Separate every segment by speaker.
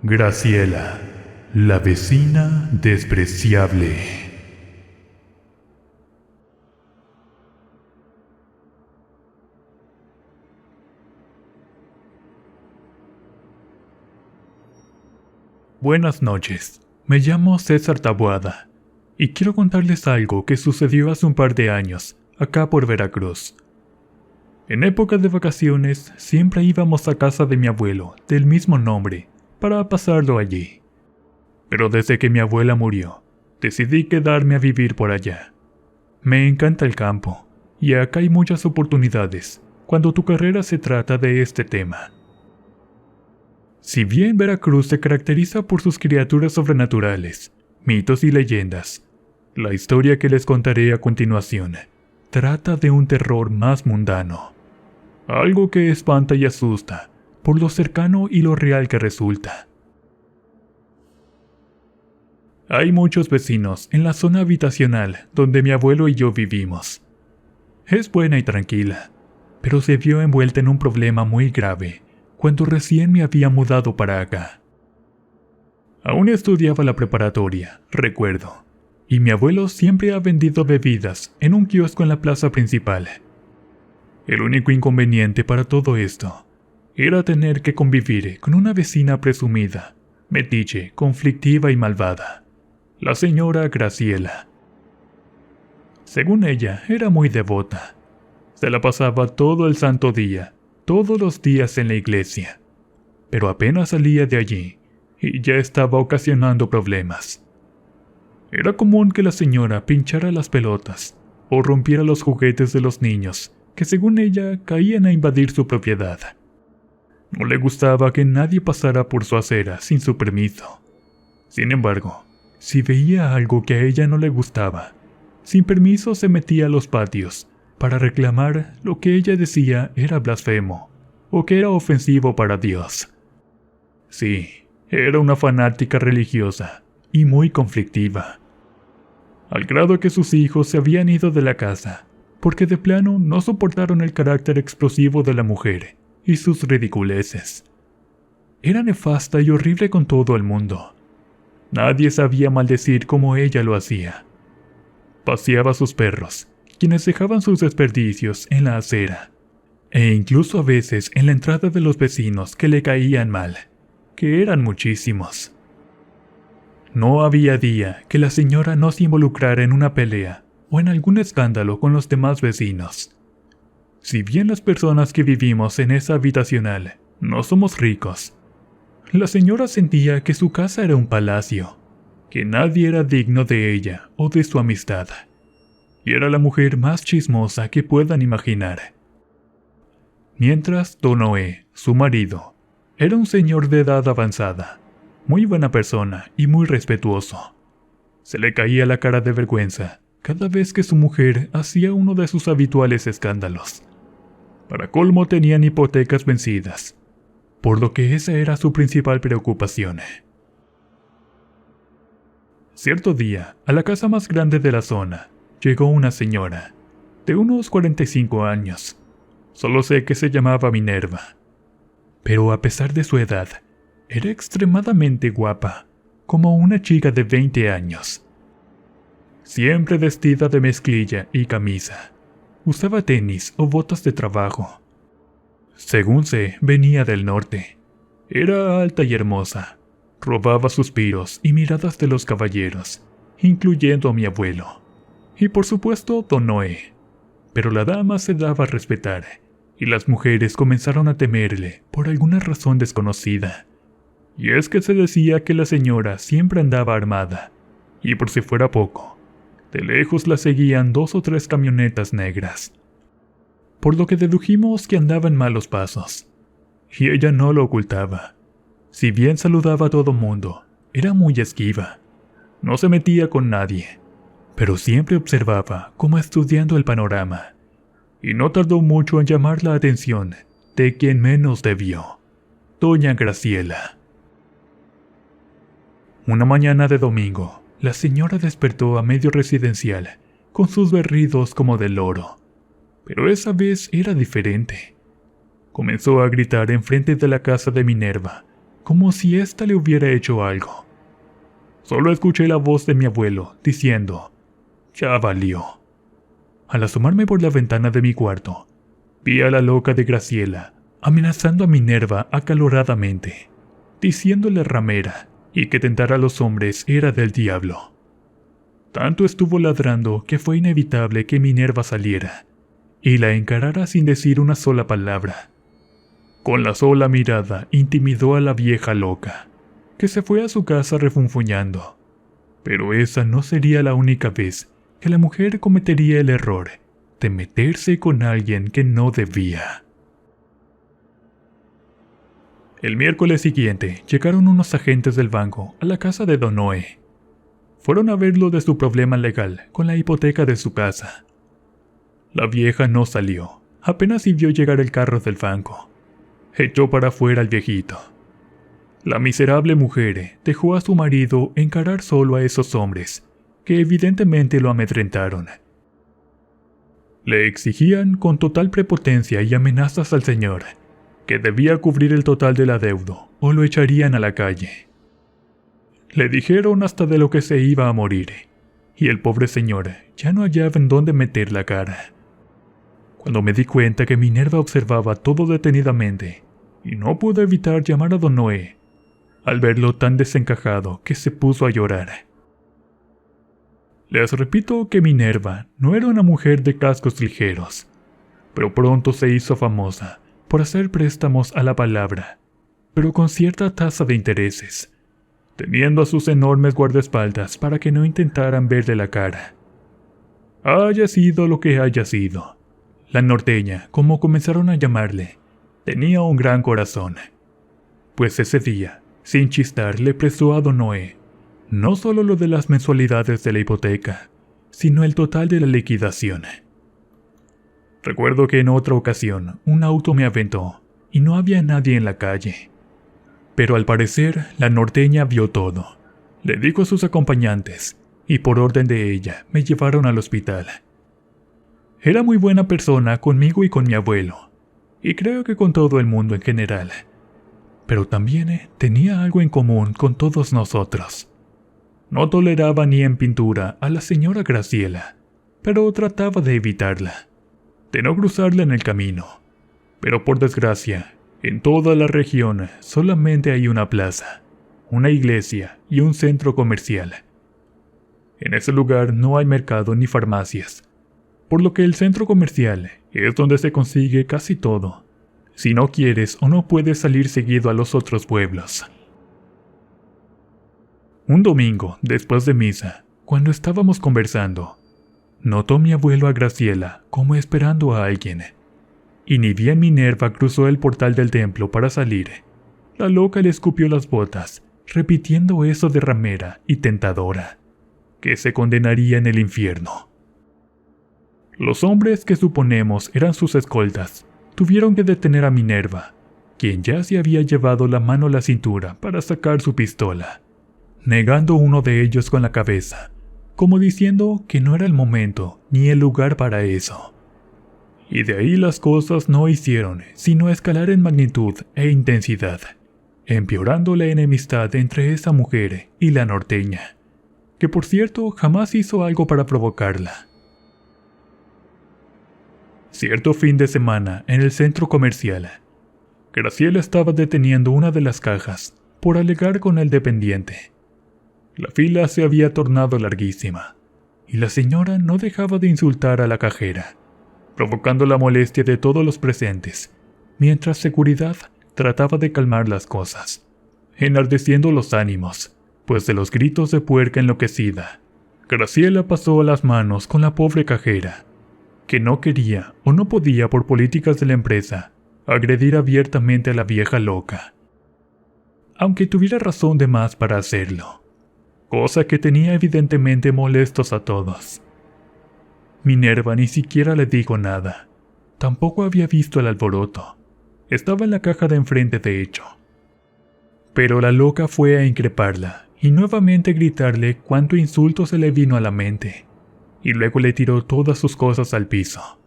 Speaker 1: Graciela, la vecina despreciable. Buenas noches, me llamo César Taboada y quiero contarles algo que sucedió hace un par de años, acá por Veracruz. En época de vacaciones siempre íbamos a casa de mi abuelo, del mismo nombre, para pasarlo allí. Pero desde que mi abuela murió, decidí quedarme a vivir por allá. Me encanta el campo, y acá hay muchas oportunidades cuando tu carrera se trata de este tema. Si bien Veracruz se caracteriza por sus criaturas sobrenaturales, mitos y leyendas, la historia que les contaré a continuación trata de un terror más mundano. Algo que espanta y asusta por lo cercano y lo real que resulta. Hay muchos vecinos en la zona habitacional donde mi abuelo y yo vivimos. Es buena y tranquila, pero se vio envuelta en un problema muy grave cuando recién me había mudado para acá. Aún estudiaba la preparatoria, recuerdo, y mi abuelo siempre ha vendido bebidas en un kiosco en la plaza principal. El único inconveniente para todo esto era tener que convivir con una vecina presumida, metiche, conflictiva y malvada, la señora Graciela. Según ella, era muy devota. Se la pasaba todo el santo día, todos los días en la iglesia, pero apenas salía de allí y ya estaba ocasionando problemas. Era común que la señora pinchara las pelotas o rompiera los juguetes de los niños que según ella caían a invadir su propiedad. No le gustaba que nadie pasara por su acera sin su permiso. Sin embargo, si veía algo que a ella no le gustaba, sin permiso se metía a los patios para reclamar lo que ella decía era blasfemo o que era ofensivo para Dios. Sí, era una fanática religiosa y muy conflictiva, al grado que sus hijos se habían ido de la casa porque de plano no soportaron el carácter explosivo de la mujer y sus ridiculeces. Era nefasta y horrible con todo el mundo. Nadie sabía maldecir como ella lo hacía. Paseaba a sus perros, quienes dejaban sus desperdicios en la acera, e incluso a veces en la entrada de los vecinos que le caían mal, que eran muchísimos. No había día que la señora no se involucrara en una pelea o en algún escándalo con los demás vecinos. Si bien las personas que vivimos en esa habitacional no somos ricos, la señora sentía que su casa era un palacio, que nadie era digno de ella o de su amistad, y era la mujer más chismosa que puedan imaginar. Mientras Don Noé, su marido, era un señor de edad avanzada, muy buena persona y muy respetuoso. Se le caía la cara de vergüenza cada vez que su mujer hacía uno de sus habituales escándalos. Para colmo tenían hipotecas vencidas, por lo que esa era su principal preocupación. Cierto día, a la casa más grande de la zona, llegó una señora, de unos 45 años. Solo sé que se llamaba Minerva. Pero a pesar de su edad, era extremadamente guapa, como una chica de 20 años. Siempre vestida de mezclilla y camisa. Usaba tenis o botas de trabajo. Según sé, venía del norte. Era alta y hermosa. Robaba suspiros y miradas de los caballeros, incluyendo a mi abuelo. Y por supuesto, Don Noé. Pero la dama se daba a respetar, y las mujeres comenzaron a temerle por alguna razón desconocida. Y es que se decía que la señora siempre andaba armada, y por si fuera poco, de lejos la seguían 2 o 3 camionetas negras. Por lo que dedujimos que andaba en malos pasos. Y ella no lo ocultaba. Si bien saludaba a todo mundo, era muy esquiva. No se metía con nadie, pero siempre observaba como estudiando el panorama. Y no tardó mucho en llamar la atención de quien menos debió, Doña Graciela. Una mañana de domingo, la señora despertó a medio residencial, con sus berridos como de loro. Pero esa vez era diferente. Comenzó a gritar enfrente de la casa de Minerva, como si ésta le hubiera hecho algo. Solo escuché la voz de mi abuelo, diciendo, «Ya valió». Al asomarme por la ventana de mi cuarto, vi a la loca de Graciela, amenazando a Minerva acaloradamente, diciéndole ramera y que tentar a los hombres era del diablo. Tanto estuvo ladrando que fue inevitable que Minerva saliera y la encarara sin decir una sola palabra. Con la sola mirada intimidó a la vieja loca, que se fue a su casa refunfuñando. Pero esa no sería la única vez que la mujer cometería el error de meterse con alguien que no debía. El miércoles siguiente llegaron unos agentes del banco a la casa de Don Noé. Fueron a verlo de su problema legal con la hipoteca de su casa. La vieja no salió, apenas si vio llegar el carro del banco. Echó para afuera al viejito. La miserable mujer dejó a su marido encarar solo a esos hombres, que evidentemente lo amedrentaron. Le exigían con total prepotencia y amenazas al señor, que debía cubrir el total del adeudo o lo echarían a la calle. Le dijeron hasta de lo que se iba a morir, y el pobre señor ya no hallaba en dónde meter la cara. Cuando me di cuenta que Minerva observaba todo detenidamente, y no pude evitar llamar a Don Noé, al verlo tan desencajado que se puso a llorar. Les repito que Minerva no era una mujer de cascos ligeros, pero pronto se hizo famosa por hacer préstamos a la palabra, pero con cierta tasa de intereses, teniendo a sus enormes guardaespaldas para que no intentaran verle la cara. Haya sido lo que haya sido, la norteña, como comenzaron a llamarle, tenía un gran corazón, pues ese día, sin chistar, le prestó a Don Noé no solo lo de las mensualidades de la hipoteca, sino el total de la liquidación. Recuerdo que en otra ocasión un auto me aventó y no había nadie en la calle. Pero al parecer la norteña vio todo. Le dijo a sus acompañantes y por orden de ella me llevaron al hospital. Era muy buena persona conmigo y con mi abuelo, y creo que con todo el mundo en general. Pero también tenía algo en común con todos nosotros. No toleraba ni en pintura a la señora Graciela, pero trataba de evitarla, de no cruzarla en el camino. Pero por desgracia, en toda la región solamente hay una plaza, una iglesia y un centro comercial. En ese lugar no hay mercado ni farmacias, por lo que el centro comercial es donde se consigue casi todo, si no quieres o no puedes salir seguido a los otros pueblos. Un domingo, después de misa, cuando estábamos conversando, notó mi abuelo a Graciela como esperando a alguien. Y ni bien Minerva cruzó el portal del templo para salir, la loca le escupió las botas, repitiendo eso de ramera y tentadora, que se condenaría en el infierno. Los hombres que suponemos eran sus escoltas tuvieron que detener a Minerva, quien ya se había llevado la mano a la cintura para sacar su pistola, negando uno de ellos con la cabeza, como diciendo que no era el momento ni el lugar para eso. Y de ahí las cosas no hicieron sino escalar en magnitud e intensidad, empeorando la enemistad entre esa mujer y la norteña, que por cierto jamás hizo algo para provocarla. Cierto fin de semana en el centro comercial, Graciela estaba deteniendo una de las cajas por alegar con el dependiente. La fila se había tornado larguísima, y la señora no dejaba de insultar a la cajera, provocando la molestia de todos los presentes, mientras seguridad trataba de calmar las cosas, enardeciendo los ánimos, pues de los gritos de puerca enloquecida, Graciela pasó las manos con la pobre cajera, que no quería o no podía por políticas de la empresa agredir abiertamente a la vieja loca, aunque tuviera razón de más para hacerlo, cosa que tenía evidentemente molestos a todos. Minerva ni siquiera le dijo nada, tampoco había visto el alboroto, estaba en la caja de enfrente de hecho. Pero la loca fue a increparla y nuevamente gritarle cuánto insulto se le vino a la mente, y luego le tiró todas sus cosas al piso.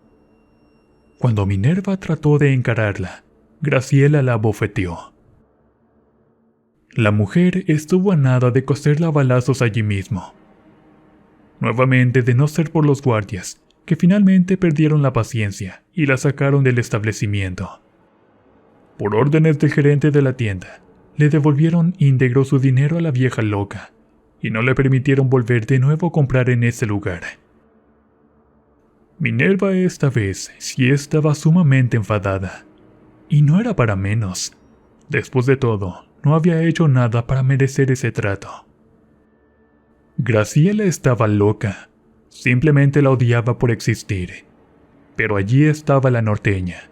Speaker 1: Cuando Minerva trató de encararla, Graciela la abofeteó. La mujer estuvo a nada de coserla a balazos allí mismo. Nuevamente, de no ser por los guardias, que finalmente perdieron la paciencia y la sacaron del establecimiento. Por órdenes del gerente de la tienda, le devolvieron íntegro su dinero a la vieja loca y no le permitieron volver de nuevo a comprar en ese lugar. Minerva esta vez sí estaba sumamente enfadada. Y no era para menos. Después de todo, no había hecho nada para merecer ese trato. Graciela estaba loca. Simplemente la odiaba por existir. Pero allí estaba la norteña.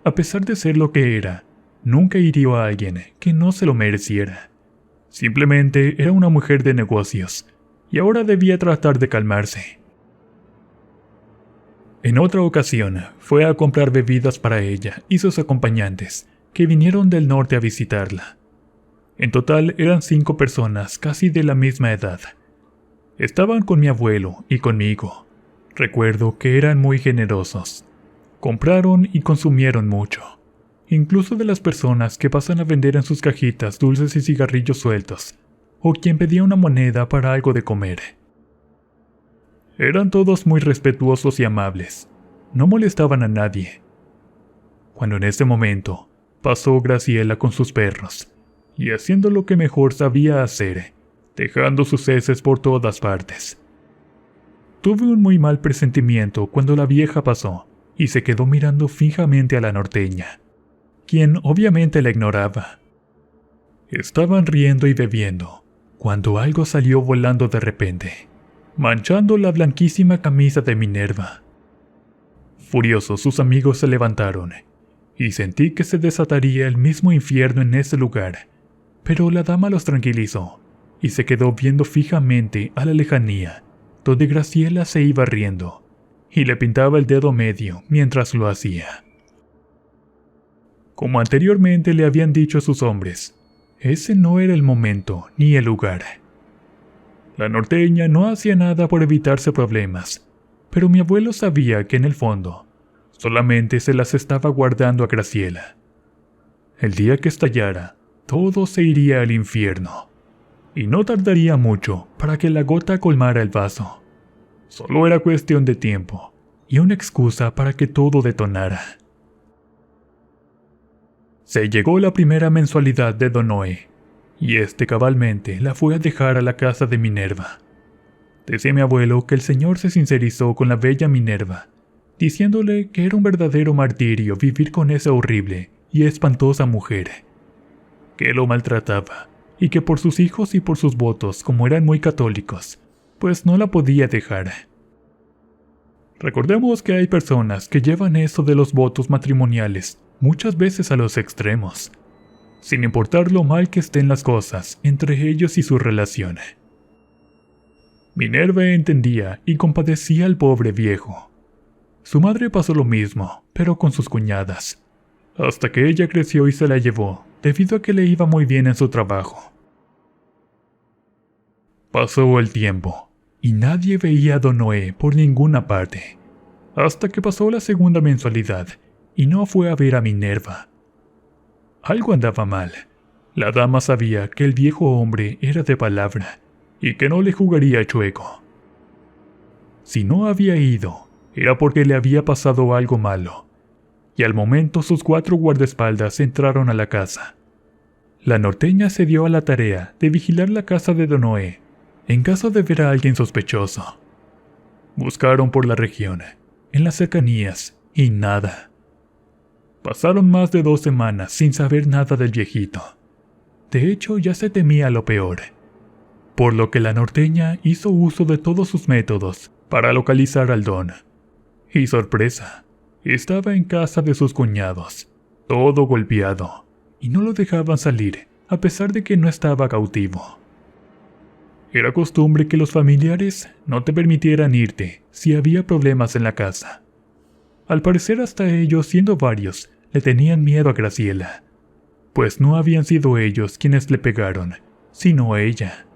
Speaker 1: A pesar de ser lo que era, nunca hirió a alguien que no se lo mereciera. Simplemente era una mujer de negocios, y ahora debía tratar de calmarse. En otra ocasión, fue a comprar bebidas para ella y sus acompañantes, que vinieron del norte a visitarla. En total eran 5 personas casi de la misma edad. Estaban con mi abuelo y conmigo. Recuerdo que eran muy generosos. Compraron y consumieron mucho. Incluso de las personas que pasan a vender en sus cajitas dulces y cigarrillos sueltos, o quien pedía una moneda para algo de comer. Eran todos muy respetuosos y amables. No molestaban a nadie. Cuando en ese momento pasó Graciela con sus perros, y haciendo lo que mejor sabía hacer, dejando sus heces por todas partes. Tuve un muy mal presentimiento cuando la vieja pasó y se quedó mirando fijamente a la norteña, quien obviamente la ignoraba. Estaban riendo y bebiendo, cuando algo salió volando de repente, manchando la blanquísima camisa de Minerva. Furiosos, sus amigos se levantaron, y sentí que se desataría el mismo infierno en ese lugar, pero la dama los tranquilizó, y se quedó viendo fijamente a la lejanía, donde Graciela se iba riendo, y le pintaba el dedo medio mientras lo hacía. Como anteriormente le habían dicho a sus hombres, ese no era el momento ni el lugar. La norteña no hacía nada por evitarse problemas, pero mi abuelo sabía que en el fondo solamente se las estaba guardando a Graciela. El día que estallara, todo se iría al infierno, y no tardaría mucho para que la gota colmara el vaso. Solo era cuestión de tiempo y una excusa para que todo detonara. Se llegó la primera mensualidad de Don Noé, y cabalmente la fue a dejar a la casa de Minerva. Decía mi abuelo que el señor se sincerizó con la bella Minerva, diciéndole que era un verdadero martirio vivir con esa horrible y espantosa mujer, que lo maltrataba, y que por sus hijos y por sus votos, como eran muy católicos, pues no la podía dejar. Recordemos que hay personas que llevan eso de los votos matrimoniales muchas veces a los extremos, sin importar lo mal que estén las cosas entre ellos y su relación. Minerva entendía y compadecía al pobre viejo. Su madre pasó lo mismo, pero con sus cuñadas, hasta que ella creció y se la llevó, debido a que le iba muy bien en su trabajo. Pasó el tiempo, y nadie veía a Don Noé por ninguna parte, hasta que pasó la segunda mensualidad, y no fue a ver a Minerva. Algo andaba mal. La dama sabía que el viejo hombre era de palabra, y que no le jugaría chueco. Si no había ido, era porque le había pasado algo malo, y al momento sus 4 guardaespaldas entraron a la casa. La norteña se dio a la tarea de vigilar la casa de Don Noé, en caso de ver a alguien sospechoso. Buscaron por la región, en las cercanías, y nada. Pasaron más de 2 semanas sin saber nada del viejito. De hecho, ya se temía lo peor, por lo que la norteña hizo uso de todos sus métodos para localizar al don. Y sorpresa, estaba en casa de sus cuñados, todo golpeado, y no lo dejaban salir, a pesar de que no estaba cautivo. Era costumbre que los familiares no te permitieran irte si había problemas en la casa. Al parecer hasta ellos, siendo varios, le tenían miedo a Graciela, pues no habían sido ellos quienes le pegaron, sino ella.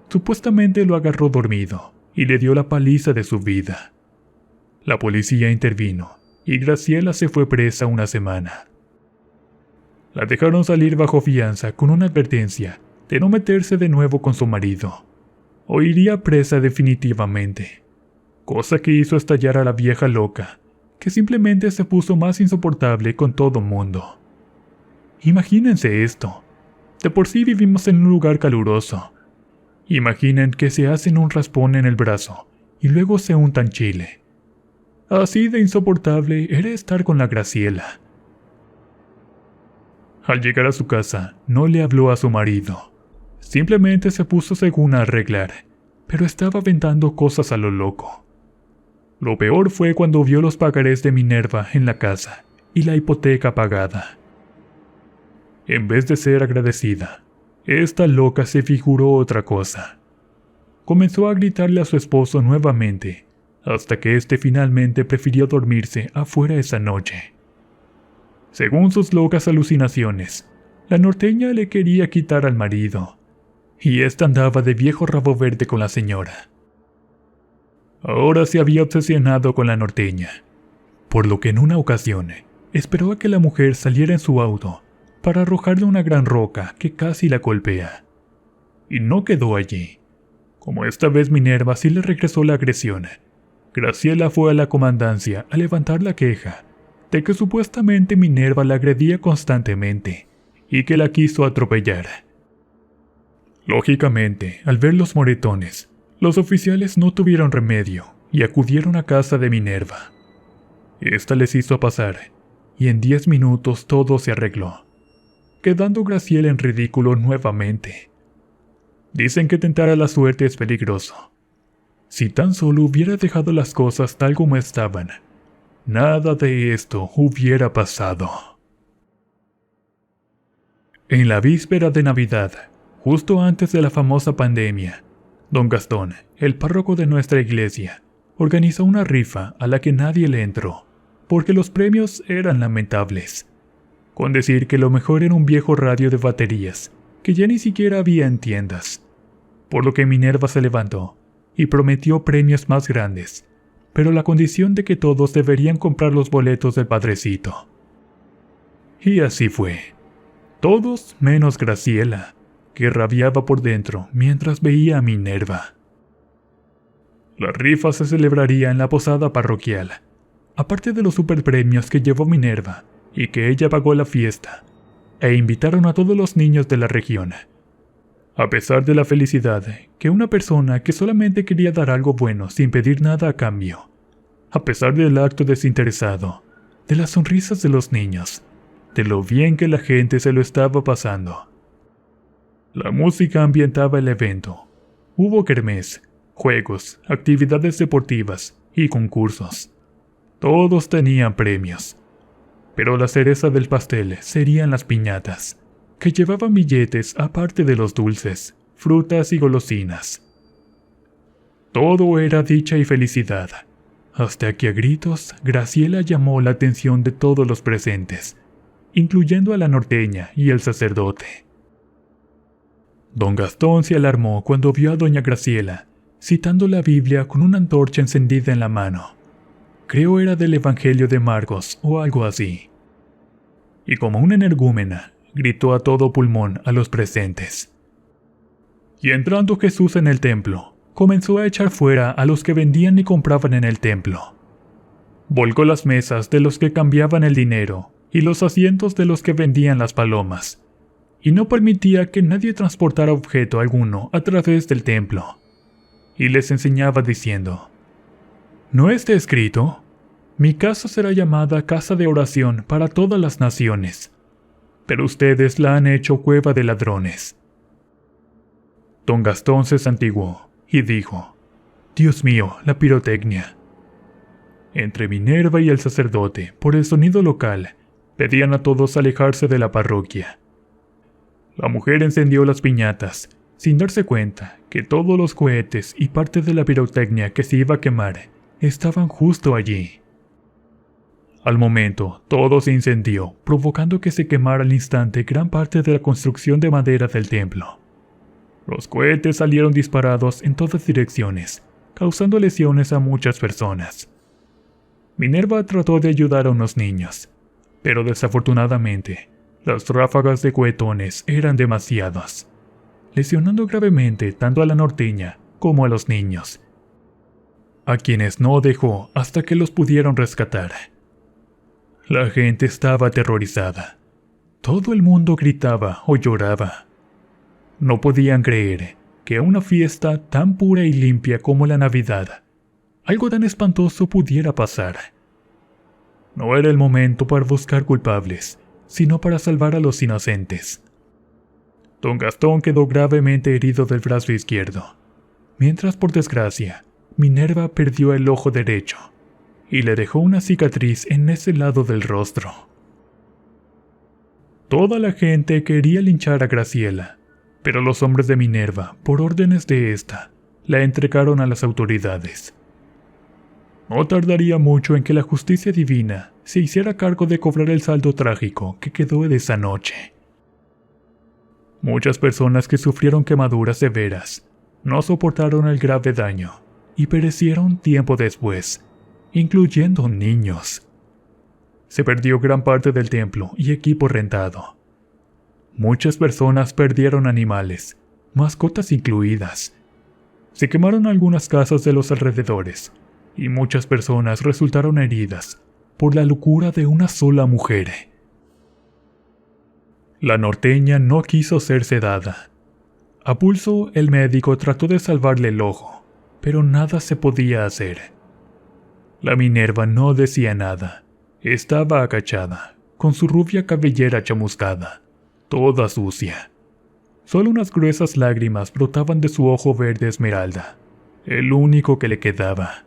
Speaker 1: Supuestamente lo agarró dormido y le dio la paliza de su vida. La policía intervino y Graciela se fue presa una semana. La dejaron salir bajo fianza con una advertencia de no meterse de nuevo con su marido, o iría presa definitivamente, cosa que hizo estallar a la vieja loca, que simplemente se puso más insoportable con todo mundo. Imagínense esto. De por sí vivimos en un lugar caluroso. Imaginen que se hacen un raspón en el brazo y luego se untan chile. Así de insoportable era estar con la Graciela. Al llegar a su casa, no le habló a su marido. Simplemente se puso según a arreglar, pero estaba aventando cosas a lo loco. Lo peor fue cuando vio los pagarés de Minerva en la casa y la hipoteca pagada. En vez de ser agradecida, esta loca se figuró otra cosa. Comenzó a gritarle a su esposo nuevamente, hasta que éste finalmente prefirió dormirse afuera esa noche. Según sus locas alucinaciones, la norteña le quería quitar al marido, y ésta andaba de viejo rabo verde con la señora. Ahora se había obsesionado con la norteña, por lo que en una ocasión esperó a que la mujer saliera en su auto para arrojarle una gran roca que casi la golpea. Y no quedó allí. Como esta vez Minerva sí le regresó la agresión, Graciela fue a la comandancia a levantar la queja de que supuestamente Minerva la agredía constantemente y que la quiso atropellar. Lógicamente, al ver los moretones, los oficiales no tuvieron remedio y acudieron a casa de Minerva. Esta les hizo pasar, y en 10 minutos todo se arregló, quedando Graciela en ridículo nuevamente. Dicen que tentar a la suerte es peligroso. Si tan solo hubiera dejado las cosas tal como estaban, nada de esto hubiera pasado. En la víspera de Navidad, justo antes de la famosa pandemia, don Gastón, el párroco de nuestra iglesia, organizó una rifa a la que nadie le entró, porque los premios eran lamentables. Con decir que lo mejor era un viejo radio de baterías, que ya ni siquiera había en tiendas. Por lo que Minerva se levantó y prometió premios más grandes, pero la condición de que todos deberían comprar los boletos del padrecito. Y así fue. Todos menos Graciela, que rabiaba por dentro mientras veía a Minerva. La rifa se celebraría en la posada parroquial. Aparte de los superpremios que llevó Minerva y que ella pagó la fiesta, e invitaron a todos los niños de la región. A pesar de la felicidad que una persona que solamente quería dar algo bueno sin pedir nada a cambio, a pesar del acto desinteresado, de las sonrisas de los niños, de lo bien que la gente se lo estaba pasando. La música ambientaba el evento. Hubo kermés, juegos, actividades deportivas y concursos. Todos tenían premios. Pero la cereza del pastel serían las piñatas, que llevaban billetes aparte de los dulces, frutas y golosinas. Todo era dicha y felicidad, hasta que a gritos Graciela llamó la atención de todos los presentes, incluyendo a la norteña y el sacerdote. Don Gastón se alarmó cuando vio a doña Graciela citando la Biblia con una antorcha encendida en la mano. Creo era del Evangelio de Marcos o algo así. Y como una energúmena, gritó a todo pulmón a los presentes. Y entrando Jesús en el templo, comenzó a echar fuera a los que vendían y compraban en el templo. Volcó las mesas de los que cambiaban el dinero y los asientos de los que vendían las palomas, y no permitía que nadie transportara objeto alguno a través del templo. Y les enseñaba diciendo: ¿No está escrito? Mi casa será llamada casa de oración para todas las naciones, pero ustedes la han hecho cueva de ladrones. Don Gastón se santiguó y dijo: Dios mío, la pirotecnia. Entre Minerva y el sacerdote, por el sonido local, pedían a todos alejarse de la parroquia. La mujer encendió las piñatas, sin darse cuenta que todos los cohetes y parte de la pirotecnia que se iba a quemar estaban justo allí. Al momento, todo se incendió, provocando que se quemara al instante gran parte de la construcción de madera del templo. Los cohetes salieron disparados en todas direcciones, causando lesiones a muchas personas. Minerva trató de ayudar a unos niños, pero desafortunadamente, Las ráfagas de cohetones eran demasiadas, lesionando gravemente tanto a la norteña como a los niños, a quienes no dejó hasta que los pudieron rescatar. La gente estaba aterrorizada. Todo el mundo gritaba o lloraba. No podían creer que una fiesta tan pura y limpia como la Navidad, algo tan espantoso pudiera pasar. No era el momento para buscar culpables, sino para salvar a los inocentes. Don Gastón quedó gravemente herido del brazo izquierdo, mientras por desgracia, Minerva perdió el ojo derecho y le dejó una cicatriz en ese lado del rostro. Toda la gente quería linchar a Graciela, pero los hombres de Minerva, por órdenes de ésta, la entregaron a las autoridades. No tardaría mucho en que la justicia divina se hiciera cargo de cobrar el saldo trágico que quedó de esa noche. Muchas personas que sufrieron quemaduras severas no soportaron el grave daño y perecieron tiempo después, incluyendo niños. Se perdió gran parte del templo y equipo rentado. Muchas personas perdieron animales, mascotas incluidas. Se quemaron algunas casas de los alrededores y muchas personas resultaron heridas por la locura de una sola mujer. La norteña no quiso ser sedada. A pulso, el médico trató de salvarle el ojo, pero nada se podía hacer. La Minerva no decía nada. Estaba agachada, con su rubia cabellera chamuscada, toda sucia. Solo unas gruesas lágrimas brotaban de su ojo verde esmeralda, el único que le quedaba.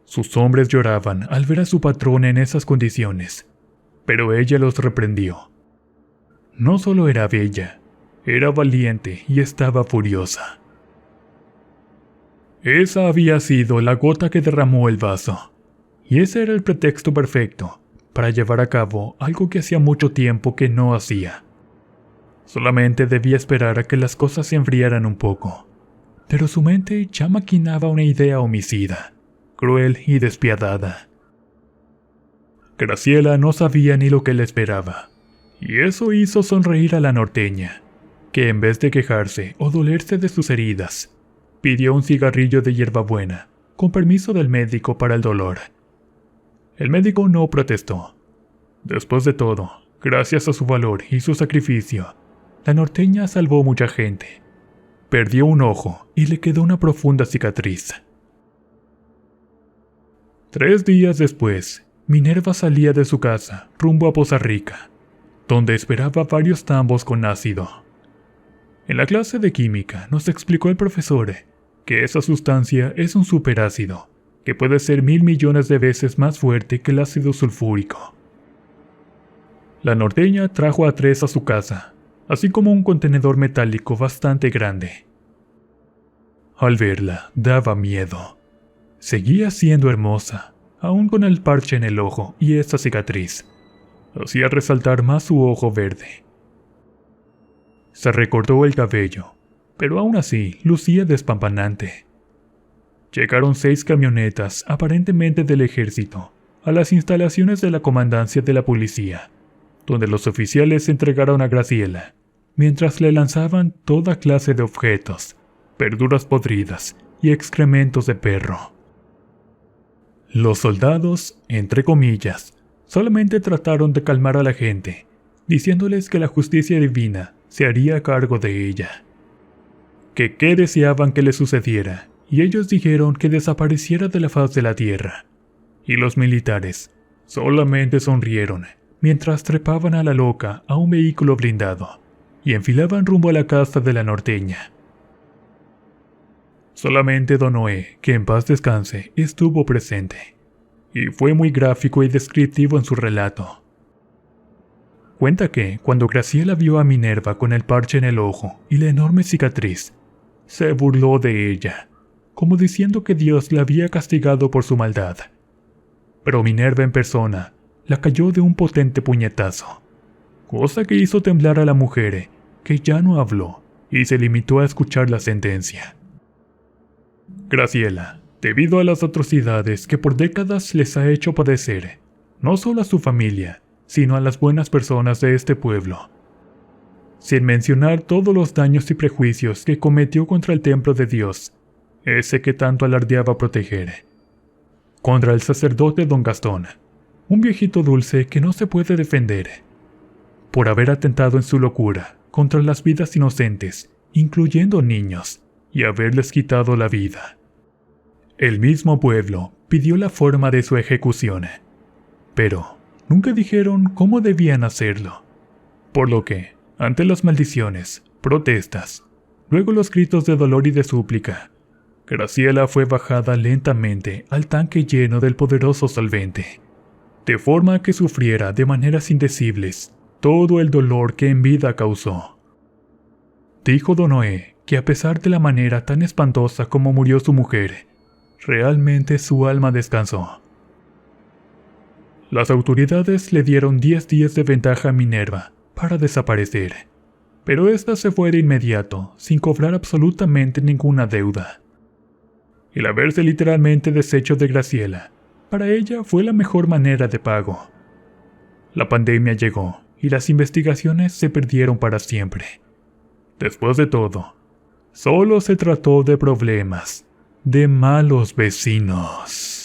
Speaker 1: Sus hombres lloraban al ver a su patrón en esas condiciones, pero ella los reprendió. No solo era bella, era valiente y estaba furiosa. Esa había sido la gota que derramó el vaso, y ese era el pretexto perfecto para llevar a cabo algo que hacía mucho tiempo que no hacía. Solamente debía esperar a que las cosas se enfriaran un poco, pero su mente ya maquinaba una idea homicida, cruel y despiadada. Graciela no sabía ni lo que le esperaba, y eso hizo sonreír a la norteña, que en vez de quejarse o dolerse de sus heridas, pidió un cigarrillo de hierbabuena, con permiso del médico para el dolor. El médico no protestó. Después de todo, gracias a su valor y su sacrificio, la norteña salvó mucha gente. Perdió un ojo y le quedó una profunda cicatriz. 3 días después, Minerva salía de su casa rumbo a Poza Rica, donde esperaba varios tambos con ácido. En la clase de química nos explicó el profesor que esa sustancia es un superácido, que puede ser 1000 millones de veces más fuerte que el ácido sulfúrico. La norteña trajo a 3 a su casa, así como un contenedor metálico bastante grande. Al verla, daba miedo. Seguía siendo hermosa, aún con el parche en el ojo y esta cicatriz. Hacía resaltar más su ojo verde. Se recortó el cabello, pero aún así lucía despampanante. Llegaron 6 camionetas, aparentemente del ejército, a las instalaciones de la comandancia de la policía, donde los oficiales entregaron a Graciela, mientras le lanzaban toda clase de objetos, verduras podridas y excrementos de perro. Los soldados, entre comillas, solamente trataron de calmar a la gente, diciéndoles que la justicia divina se haría cargo de ella. Que qué deseaban que le sucediera, y ellos dijeron que desapareciera de la faz de la tierra. Y los militares solamente sonrieron mientras trepaban a la loca a un vehículo blindado y enfilaban rumbo a la casa de la norteña. Solamente Don Noé, que en paz descanse, estuvo presente, y fue muy gráfico y descriptivo en su relato. Cuenta que, cuando Graciela vio a Minerva con el parche en el ojo y la enorme cicatriz, se burló de ella, como diciendo que Dios la había castigado por su maldad. Pero Minerva en persona la cayó de un potente puñetazo, cosa que hizo temblar a la mujer, que ya no habló y se limitó a escuchar la sentencia. Graciela, debido a las atrocidades que por décadas les ha hecho padecer, no solo a su familia, sino a las buenas personas de este pueblo, sin mencionar todos los daños y prejuicios que cometió contra el templo de Dios, ese que tanto alardeaba proteger, contra el sacerdote don Gastón, un viejito dulce que no se puede defender, por haber atentado en su locura contra las vidas inocentes, incluyendo niños, y haberles quitado la vida. El mismo pueblo pidió la forma de su ejecución, pero nunca dijeron cómo debían hacerlo, por lo que, ante las maldiciones, protestas, luego los gritos de dolor y de súplica, Graciela fue bajada lentamente al tanque lleno del poderoso solvente, de forma que sufriera de maneras indecibles todo el dolor que en vida causó. Dijo don Noé que a pesar de la manera tan espantosa como murió su mujer, realmente su alma descansó. Las autoridades le dieron 10 días de ventaja a Minerva para desaparecer, pero ésta se fue de inmediato sin cobrar absolutamente ninguna deuda. El haberse literalmente deshecho de Graciela, para ella fue la mejor manera de pago. La pandemia llegó y las investigaciones se perdieron para siempre. Después de todo, solo se trató de problemas de malos vecinos.